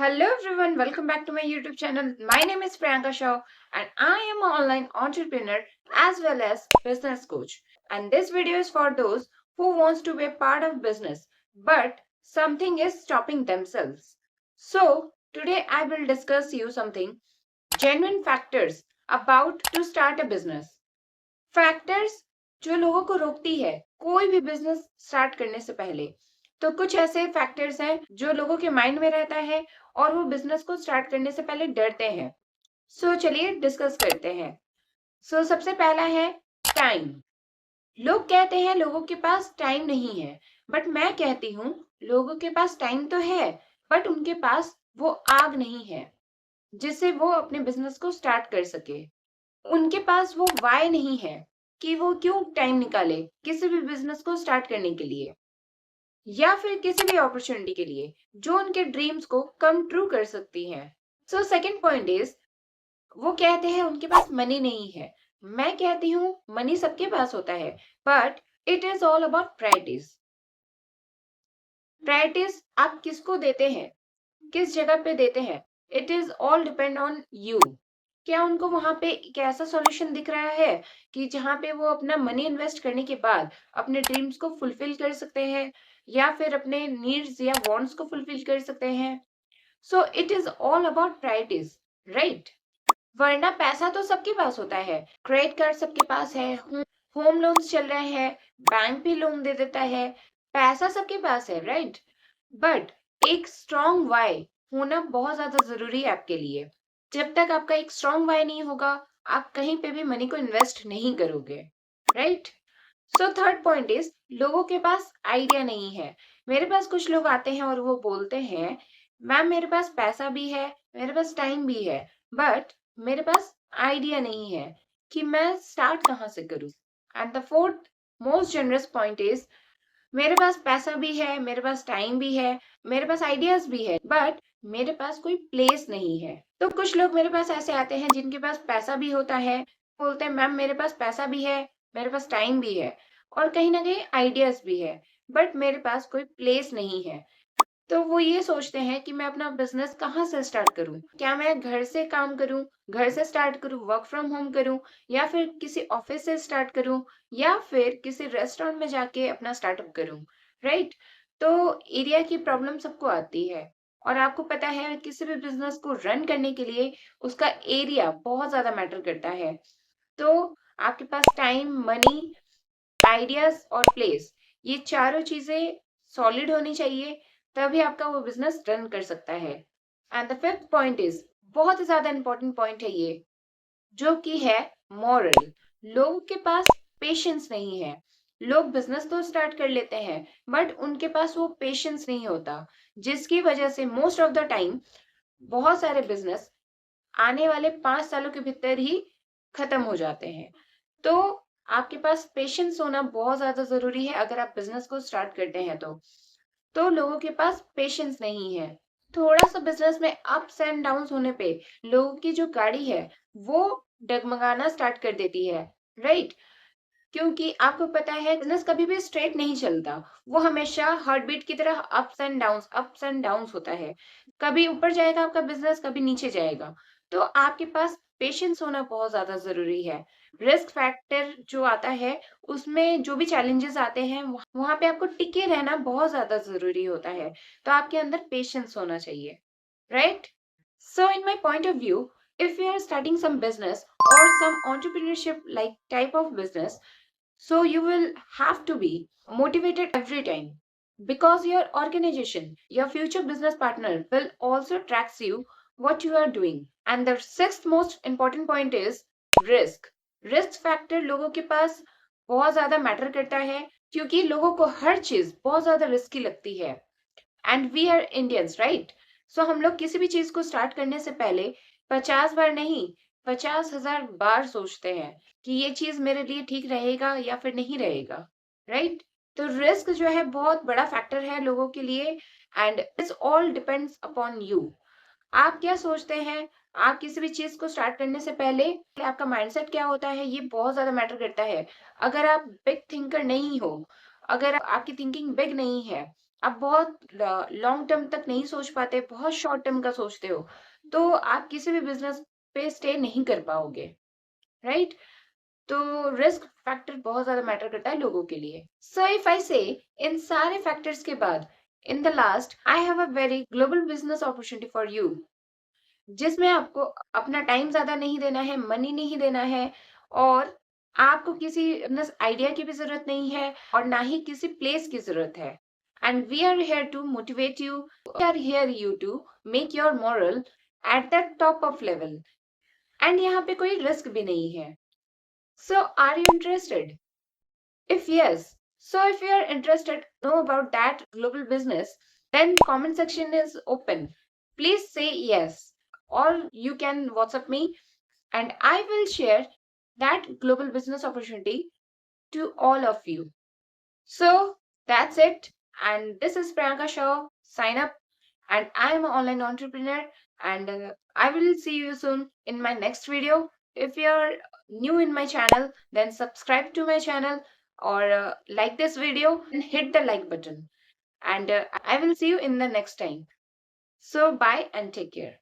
Hello everyone, welcome back to my YouTube channel. My name is Priyanka Shaw and I am an online entrepreneur as well as business coach. And this video is for those who wants to be a part of business but something is stopping themselves. So today I will discuss you something genuine factors about to start a business. Factors जो लोगों को रोकती है कोई भी business start करने से पहले। तो कुछ ऐसे फैक्टर्स हैं जो लोगों के माइंड में रहता है और वो बिजनेस को स्टार्ट करने से पहले डरते हैं। चलिए डिस्कस करते हैं। सबसे पहला है टाइम। लोग कहते हैं लोगों के पास टाइम नहीं है, बट मैं कहती हूँ लोगों के पास टाइम तो है, बट उनके पास वो आग नहीं है जिससे वो अपने बिजनेस को स्टार्ट कर सके। उनके पास वो वाय नहीं है कि वो क्यों टाइम निकाले किसी भी बिजनेस को स्टार्ट करने के लिए या फिर किसी भी अपॉर्चुनिटी के लिए जो उनके ड्रीम्स को कम ट्रू कर सकती है। सेकंड पॉइंट इज वो कहते हैं उनके पास मनी नहीं है। मैं कहती हूँ मनी सबके पास होता है, but it is all about priorities. Priorities आप किसको देते हैं, किस जगह पे देते हैं, it is all depend on you. क्या उनको वहां पे एक ऐसा सॉल्यूशन दिख रहा है कि जहां पे वो अपना मनी इन्वेस्ट करने के बाद अपने ड्रीम्स को फुलफिल कर सकते हैं या फिर अपने नीड्स या वांट्स को फुलफिल कर सकते हैं। It is all about priorities, right. वरना पैसा तो सबके पास होता है, क्रेडिट कार्ड सबके पास है, होम लोन्स चल रहे हैं, बैंक भी लोन दे देता है, पैसा सबके पास है, राइट। बट एक स्ट्रॉन्ग वाई होना बहुत ज्यादा जरूरी है आपके लिए। जब तक आपका एक स्ट्रॉन्ग वाई नहीं होगा आप कहीं पे भी मनी को इन्वेस्ट नहीं करोगे, राइट। थर्ड पॉइंट इज लोगों के पास आइडिया नहीं है। मेरे पास कुछ लोग आते हैं और वो बोलते हैं मैम मेरे पास पैसा भी है, मेरे पास टाइम भी है, बट मेरे पास आइडिया नहीं है कि मैं स्टार्ट कहाँ से करूँ। And the fourth most generous point is मेरे पास पैसा भी है, मेरे पास टाइम भी है, मेरे पास आइडियाज भी है, बट मेरे पास कोई प्लेस नहीं है। तो कुछ लोग मेरे पास ऐसे आते हैं जिनके पास पैसा भी होता है, बोलते हैं मैम मेरे पास पैसा भी है, मेरे पास टाइम भी है और कहीं ना कहीं आइडियाज भी है, बट मेरे पास कोई प्लेस नहीं है। तो वो ये सोचते हैं कि मैं अपना बिजनेस कहाँ से स्टार्ट करूं, क्या मैं घर से काम करूं, घर से स्टार्ट करूं, वर्क फ्रॉम होम करूं, या फिर किसी ऑफिस से स्टार्ट करूं, या फिर किसी रेस्टोरेंट में जाके अपना स्टार्टअप करूं, राइट। तो एरिया की प्रॉब्लम सबको आती है और आपको पता है किसी भी बिजनेस को रन करने के लिए उसका एरिया बहुत ज्यादा मैटर करता है। तो आपके पास टाइम, मनी, आइडियाज और प्लेस, ये चारों चीजें सॉलिड होनी चाहिए, तभी आपका वो बिजनेस रन कर सकता है। And the fifth point is बहुत ही ज्यादा इंपॉर्टेंट पॉइंट है ये, जो कि है मॉरल। लोगों के पास पेशेंस नहीं है। लोग बिजनेस तो स्टार्ट कर लेते हैं बट उनके पास वो पेशेंस नहीं होता, जिसकी वजह से मोस्ट ऑफ द टाइम बहुत सारे बिजनेस आने वाले 5 सालों के भीतर ही खत्म हो जाते हैं। तो आपके पास पेशेंस होना बहुत ज्यादा जरूरी है अगर आप बिजनेस को स्टार्ट करते हैं तो लोगों के पास पेशेंस नहीं है। थोड़ा सा बिजनेस में अप्स एंड डाउन्स होने पे लोगों की जो गाड़ी है वो डगमगाना स्टार्ट कर देती है, राइट। क्योंकि आपको पता है बिजनेस कभी भी स्ट्रेट नहीं चलता, वो हमेशा हार्ट बीट की तरह अप्स एंड डाउन्स होता है। कभी ऊपर जाएगा आपका बिजनेस, कभी नीचे जाएगा। तो आपके पास पेशेंस होना बहुत ज्यादा जरूरी है। रिस्क फैक्टर जो आता है उसमें जो भी चैलेंजेस आते हैं वहां पे आपको टिके रहना बहुत ज्यादा जरूरी होता है। तो आपके अंदर पेशेंस होना चाहिए, right. In my point of view, if you are starting some business or some entrepreneurship like type of business, so you will have to be motivated every time because your organization, your future business partner will also tracks you what you are doing. And the sixth most important point is risk. Risk factor लोगों के पास बहुत ज्यादा matter करता है क्योंकि लोगों को हर चीज बहुत ज्यादा रिस्की लगती है। And we are Indians, right. हम लोग किसी भी चीज को स्टार्ट करने से पहले 50 बार नहीं, 50,000 बार सोचते हैं कि ये चीज मेरे लिए ठीक रहेगा या फिर नहीं रहेगा, राइट। तो रिस्क जो है बहुत बड़ा फैक्टर है लोगों के लिए and it's all depends upon you. आप क्या सोचते हैं, आप किसी भी चीज को स्टार्ट करने से पहले आपका माइंडसेट क्या होता है ये बहुत ज्यादा मैटर करता है। अगर आप बिग थिंकर नहीं हो, अगर आपकी थिंकिंग बिग नहीं है, आप बहुत लॉन्ग टर्म तक नहीं सोच पाते, बहुत शॉर्ट टर्म का सोचते हो, तो आप किसी भी बिज़नेस पे स्टे नहीं कर पाओगे, राइट? तो रिस्क फैक्टर बहुत ज़्यादा मैटर करता है लोगों के लिए। सो इफ आई से इन सारे फैक्टर्स के बाद in the last I have a very global business opportunity for you, जिसमें आपको अपना टाइम ज़्यादा नहीं देना है, मनी नहीं देना है और आपको किसी बस आइडिया की भी ज़रूरत नहीं है और ना ही किसी प्लेस की ज़रूरत है। And we are here to motivate you, we are here you to make your moral at the top of level. And यहाँ पे कोई रिस्क भी नहीं है। So are you interested? If yes, so if you are interested to know about that global business, then comment section is open. Please say yes. Or you can WhatsApp me and I will share that global business opportunity to all of you. So that's it. And this is Priyanka Shaw. Sign up. And I am an online entrepreneur. And I will see you soon in my next video. If you're new in my channel, then subscribe to my channel or like this video and hit the like button. And I will see you in the next time. So bye and take care.